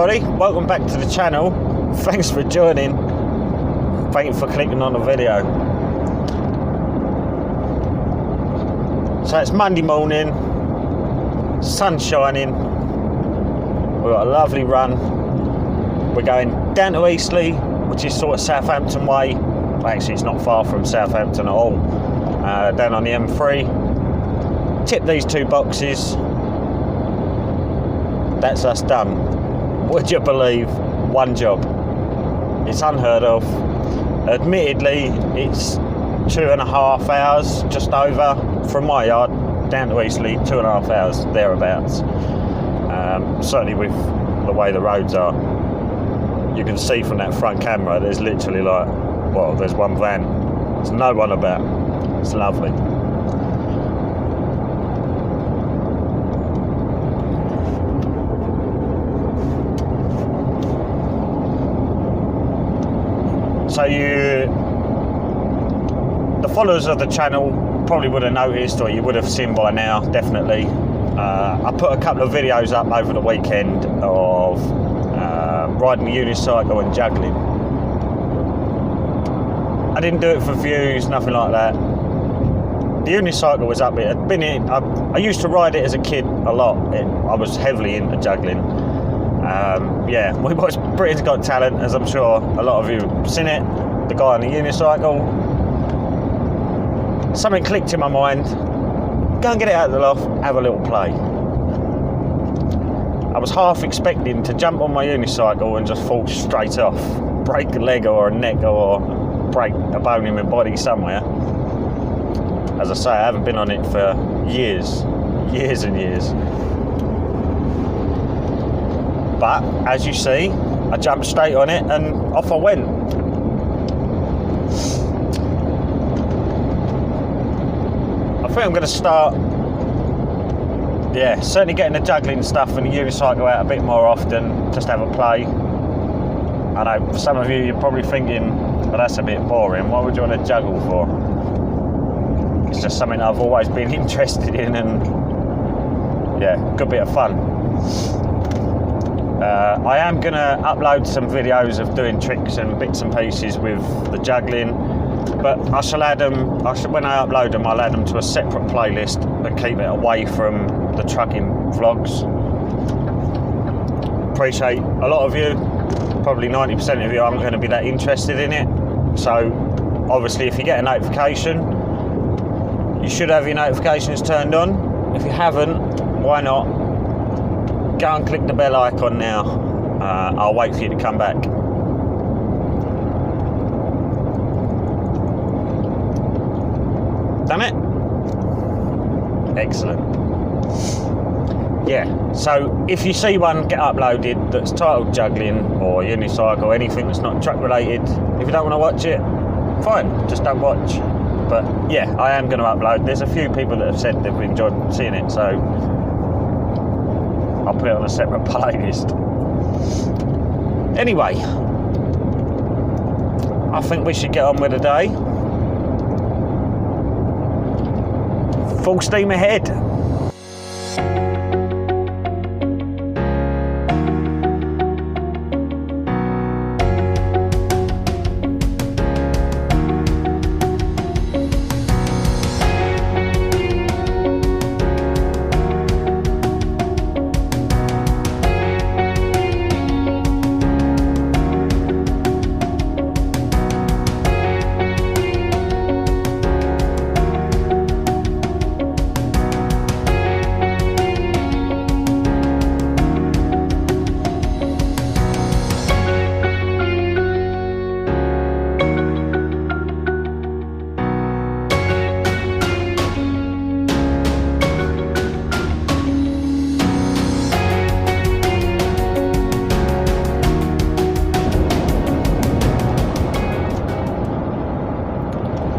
everybody, welcome back to the channel. Thanks for joining. Thank you for clicking on the video. So it's Monday morning, sun shining, we've got a lovely run. We're going down to Eastleigh, which is sort of Southampton way. Well, actually it's not far from Southampton at all. Down on the M3. Tip these 2 boxes. That's us done. Would you believe? 1 job. It's unheard of. Admittedly, it's 2.5 hours, just over, from my yard down to Eastleigh, 2.5 hours, thereabouts. Certainly with the way the roads are. You can see from that front camera, there's literally like, well, there's one van. There's no one about. It's lovely. So the followers of the channel probably would have noticed, or you would have seen by now, definitely. I put a couple of videos up over the weekend of riding the unicycle and juggling. I didn't do it for views, nothing like that. The unicycle was up it. I used to ride it as a kid a lot. I was heavily into juggling. Yeah, we watched Britain's Got Talent, as I'm sure a lot of you have seen it. The guy on the unicycle. Something clicked in my mind. Go and get it out of the loft, have a little play. I was half expecting to jump on my unicycle and just fall straight off. Break a leg or a neck or break a bone in my body somewhere. As I say, I haven't been on it for years and years. But as you see, I jumped straight on it and off I went. I think I'm going to start, certainly getting the juggling stuff and the unicycle out a bit more often, just have a play. I know for some of you, you're probably thinking, well, that's a bit boring. What would you want to juggle for? It's just something I've always been interested in, and yeah, good bit of fun. I am going to upload some videos of doing tricks and bits and pieces with the juggling, but I shall add them, when I upload them, I'll add them to a separate playlist and keep it away from the trucking vlogs. Appreciate a lot of you, probably 90% of you aren't going to be that interested in it, so obviously if you get a notification, you should have your notifications turned on. If you haven't, why not? Go and click the bell icon now. I'll wait for you to come back. Done it? Excellent. Yeah, so if you see one get uploaded that's titled juggling or unicycle, anything that's not truck related, if you don't want to watch it, fine, just don't watch. But yeah, I am going to upload. There's a few people that have said they've enjoyed seeing it, so I'll put it on a separate playlist. Anyway, I think we should get on with the day. Full steam ahead.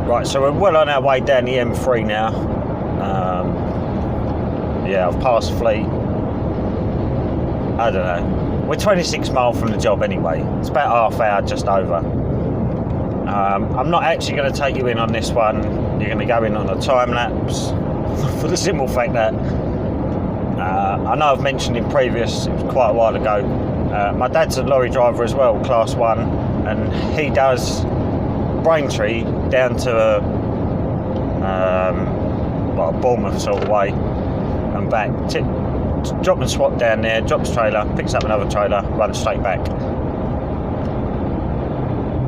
Right, so we're well on our way down the M3 now. Yeah, I've passed Fleet. I don't know. We're 26 miles from the job anyway. It's about half hour, just over. I'm not actually going to take you in on this one. You're going to go in on a time lapse for the simple fact that I know I've mentioned in previous, it was quite a while ago, My dad's a lorry driver as well, class 1, and he does Braintree down to Bournemouth sort of way and back. Drop and swap down there, drops trailer, picks up another trailer, runs straight back.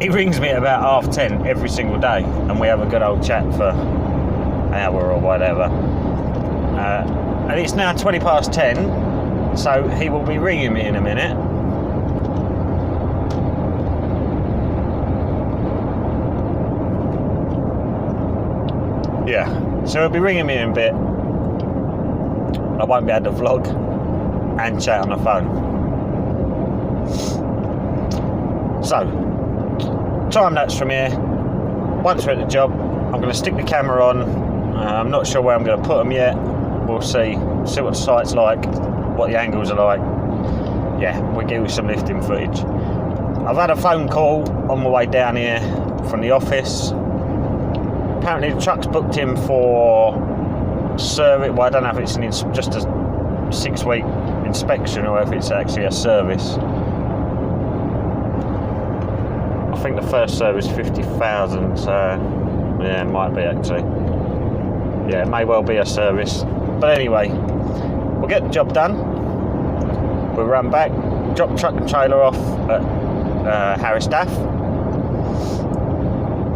He rings me at about 10:30 every single day, and we have a good old chat for an hour or whatever. And it's now 10:20, so he will be ringing me in a minute. Yeah, so he'll be ringing me in a bit. I won't be able to vlog and chat on the phone. So, time lapse from here. Once we're at the job, I'm going to stick the camera on. I'm not sure where I'm going to put them yet. We'll see what the site's like, what the angles are like. Yeah, we'll give you some lifting footage. I've had a phone call on my way down here from the office. Apparently the truck's booked in for service. Well, I don't know if it's just a 6-week inspection or if it's actually a service. I think the first service 50,000, so yeah, it might be actually. Yeah, it may well be a service. But anyway, we'll get the job done. We'll run back, drop truck and trailer off at Harris Daff.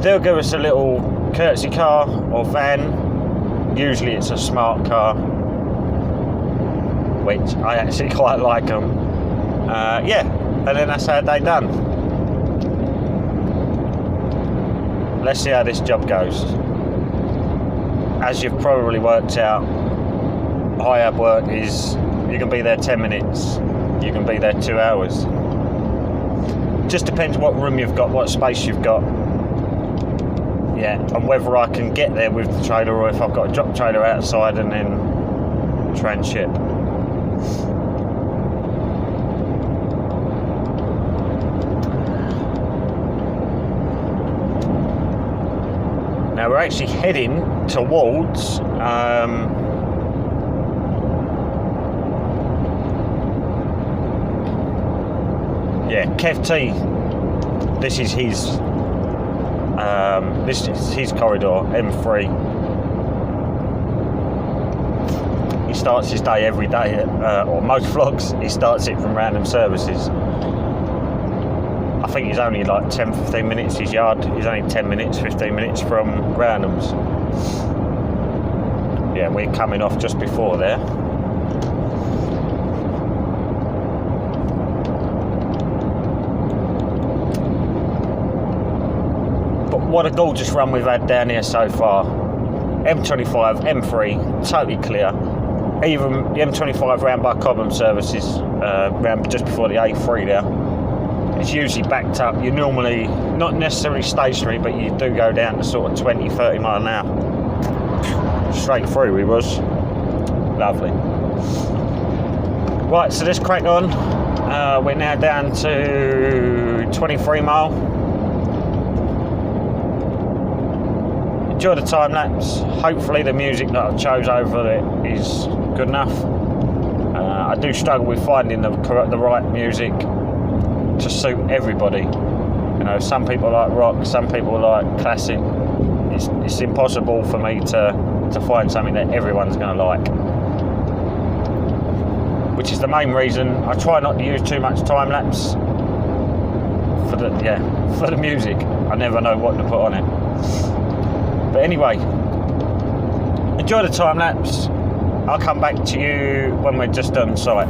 They'll give us a little courtesy car or van. Usually it's a smart car, which I actually quite like them. Yeah, and then that's our day done. Let's see how this job goes. As you've probably worked out, Hiab work is, you can be there 10 minutes, you can be there 2 hours. Just depends what room you've got, what space you've got. Yeah, and whether I can get there with the trailer or if I've got to drop trailer outside and then tranship. Now we're actually heading towards Kev T. This is his corridor, M3. He starts his day every day, or most vlogs, he starts it from random services. I think he's only like 10-15 minutes his yard. He's only 10 minutes, 15 minutes from randoms. Yeah, we're coming off just before there. What a gorgeous run we've had down here so far. M25, M3, totally clear. Even the M25 round by Cobham services, round just before the A3 there. It's usually backed up. You're normally not necessarily stationary, but you do go down to sort of 20-30 mile an hour. Straight through we was. Lovely. Right, so let's crack on. We're now down to 23 mile. Enjoy the time lapse. Hopefully the music that I chose over it is good enough. I do struggle with finding the right music to suit everybody. You know, some people like rock, some people like classic. It's impossible for me to find something that everyone's going to like. Which is the main reason I try not to use too much time lapse for the music. I never know what to put on it. But anyway, enjoy the time lapse. I'll come back to you when we're just on site.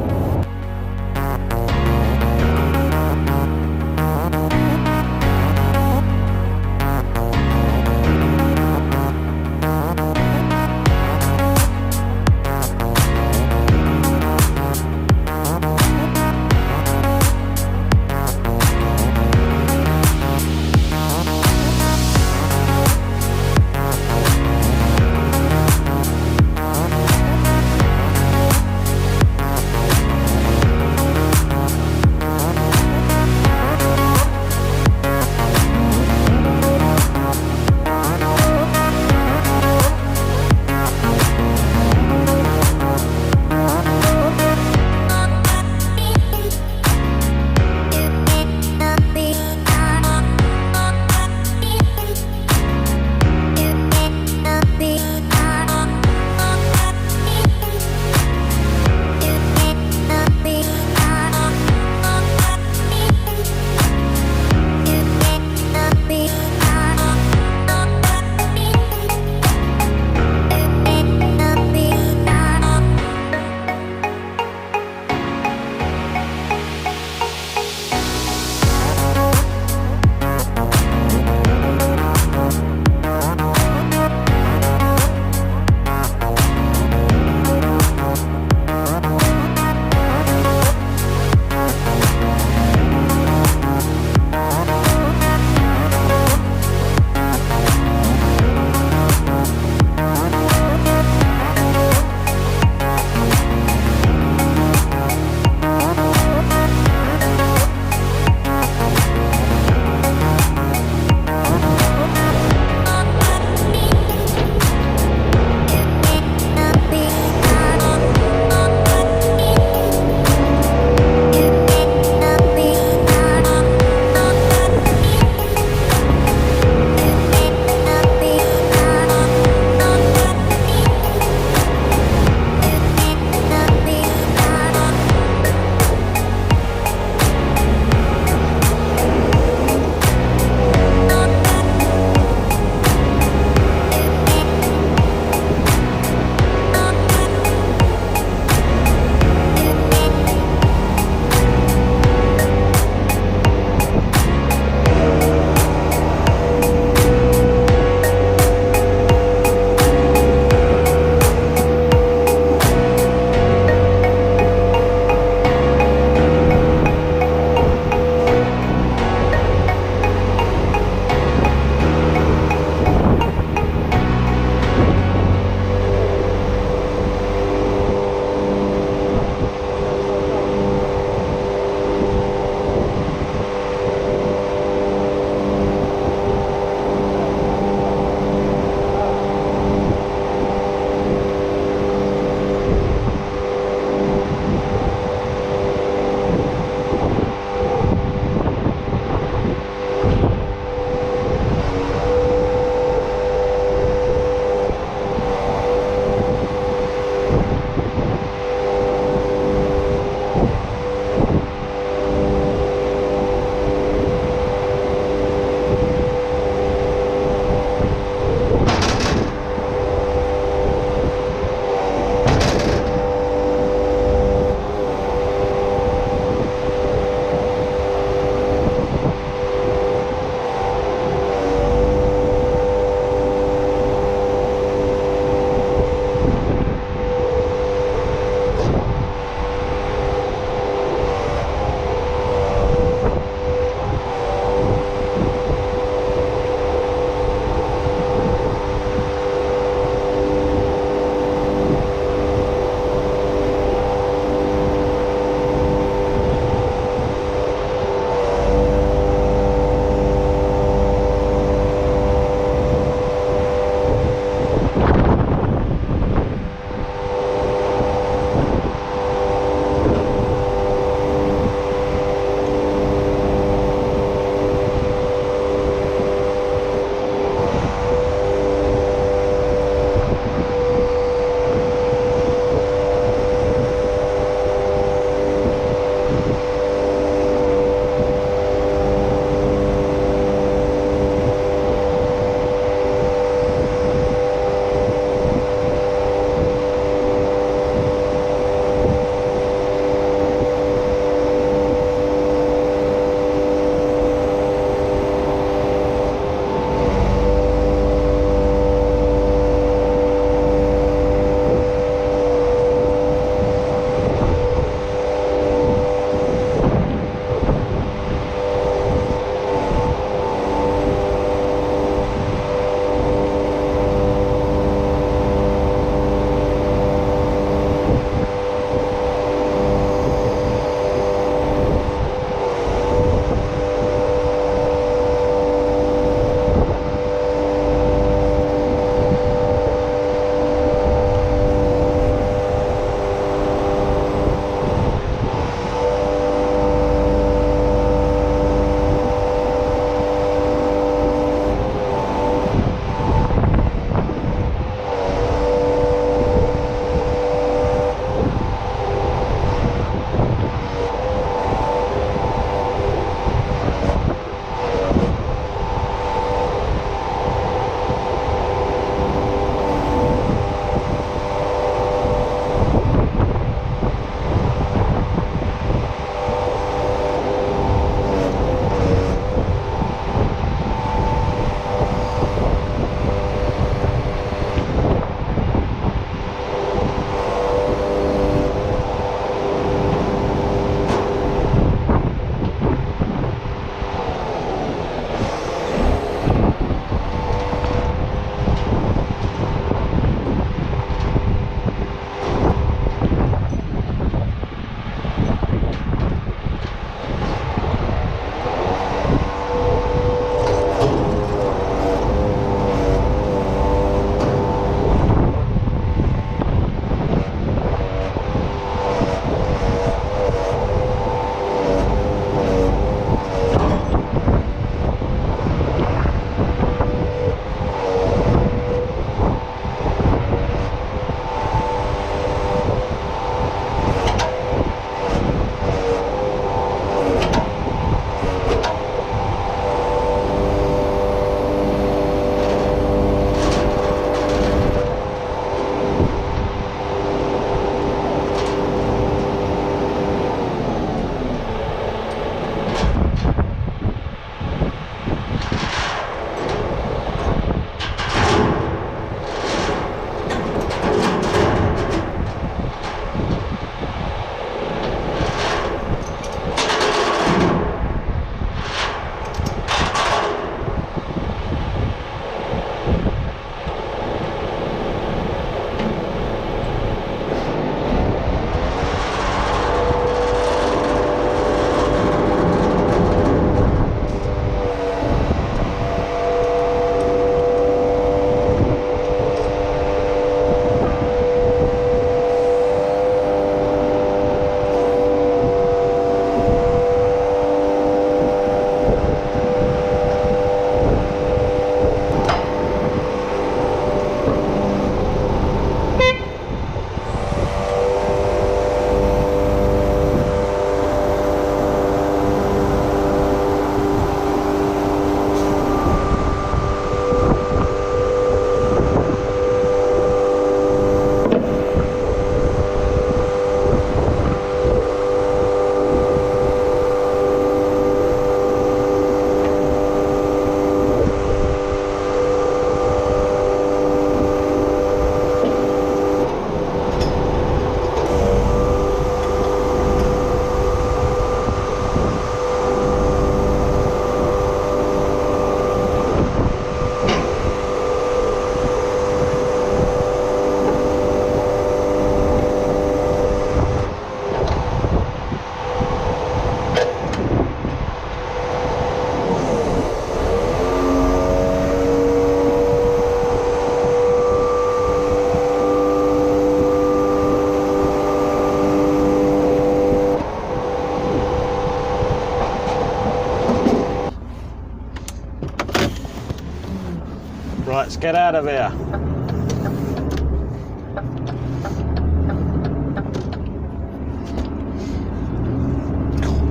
Right, let's get out of here.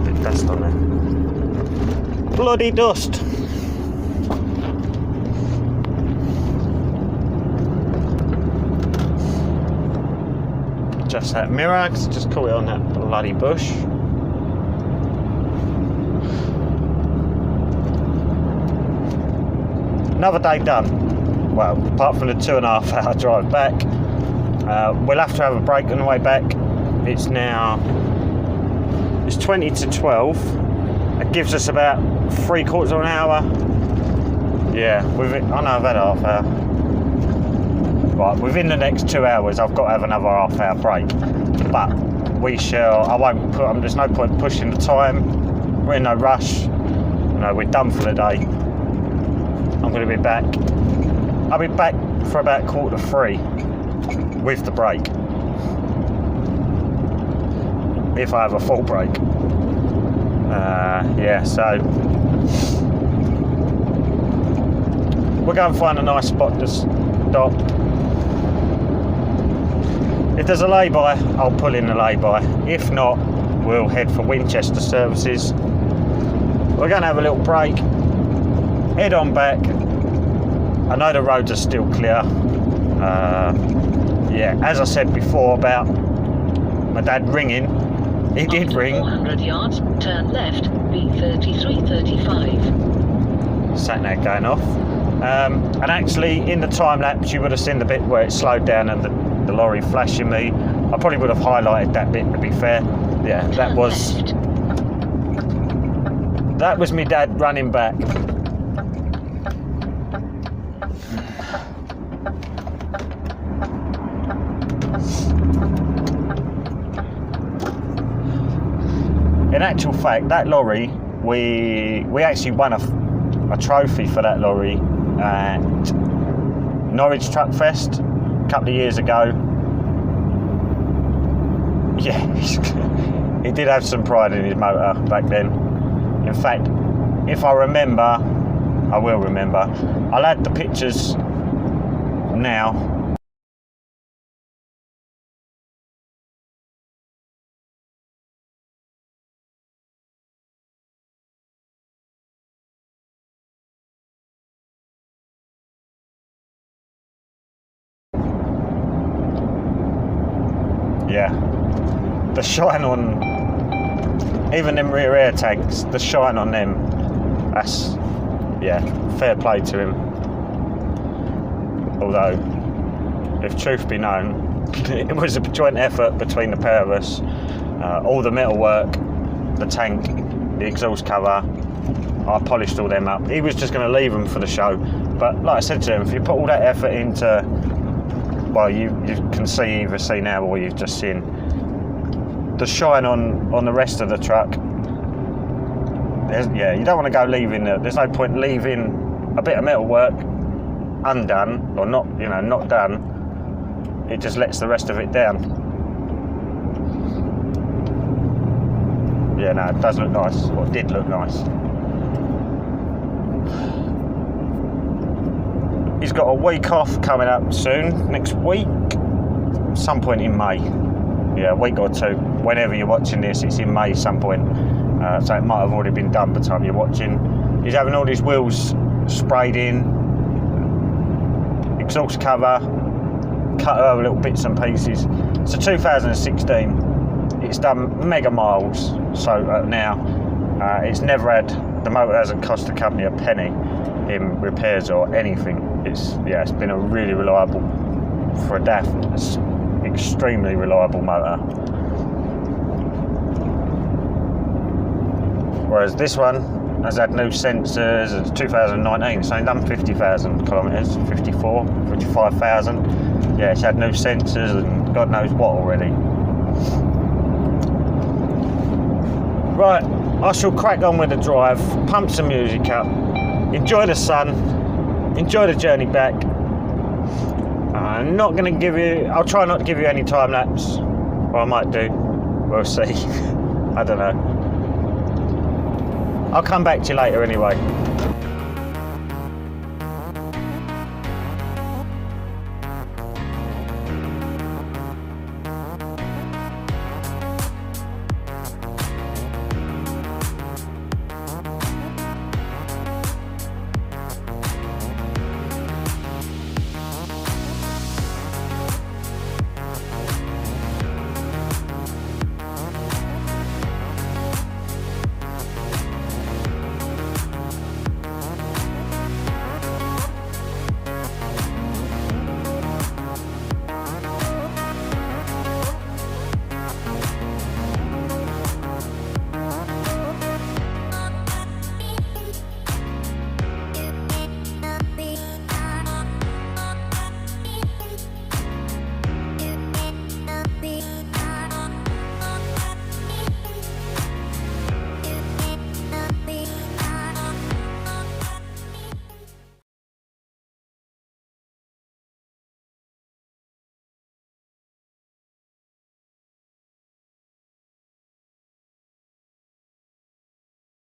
Bit dust on there. Bloody dust. Just that mirror, because I just caught it on that bloody bush. Another day done. Well, apart from the 2.5 hour drive back. We'll have to have a break on the way back. It's 20 to 12. It gives us about 3/4 of an hour. Yeah, I know I've had half hour. Right, within the next 2 hours I've got to have another half hour break. But there's no point pushing the time. We're in no rush. No, we're done for the day. I'm going to be back. I'll be back for about 2:45 with the break. If I have a full break. Yeah, so we'll go and find a nice spot to stop. If there's a lay-by, I'll pull in the lay-by. If not, we'll head for Winchester services. We're going to have a little break. Head on back. I know the roads are still clear. Yeah, as I said before about my dad ringing, he did ring. 400 yards, turn left, B3335. Sat nav going off. And actually, in the time lapse, you would have seen the bit where it slowed down and the lorry flashing me. I probably would have highlighted that bit, to be fair. Yeah, that was me dad running back. In actual fact, that lorry, we actually won a trophy for that lorry at Norwich Truck Fest a couple of years ago. Yeah, he did have some pride in his motor back then. In fact, if I remember, I will remember, I'll add the pictures now. Yeah, the shine on even them rear air tags, the shine on them, that's, yeah, fair play to him. Although, if truth be known, it was a joint effort between the pair of us. All the metal work, the tank, the exhaust cover, I polished all them up. He was just going to leave them for the show, but like I said to him, if you put all that effort into, well, you can see now what you've just seen. The shine on the rest of the truck. Yeah, you don't want to go leaving. There's no point leaving a bit of metal work undone or not done. It just lets the rest of it down. Yeah, no, it does look nice. Or it did look nice. He's got a week off coming up soon, next week, some point in May. Yeah, a week or two. Whenever you're watching this, it's in May some point. So it might have already been done by the time you're watching. He's having all his wheels sprayed in, exhaust cover, cut over little bits and pieces. It's a 2016. It's done mega miles. So now, it's never had, the motor hasn't cost the company a penny in repairs or anything. It's been a really reliable, for a DAF, it's extremely reliable motor. Whereas this one has had new sensors. It's 2019, it's only done 50,000 kilometres, 55,000. Yeah, it's had new sensors and God knows what already. Right, I shall crack on with the drive, pump some music up, enjoy the sun, enjoy the journey back. I'm not going to give you, I'll try not to give you any time lapse, or I might do, we'll see. I don't know. I'll come back to you later anyway.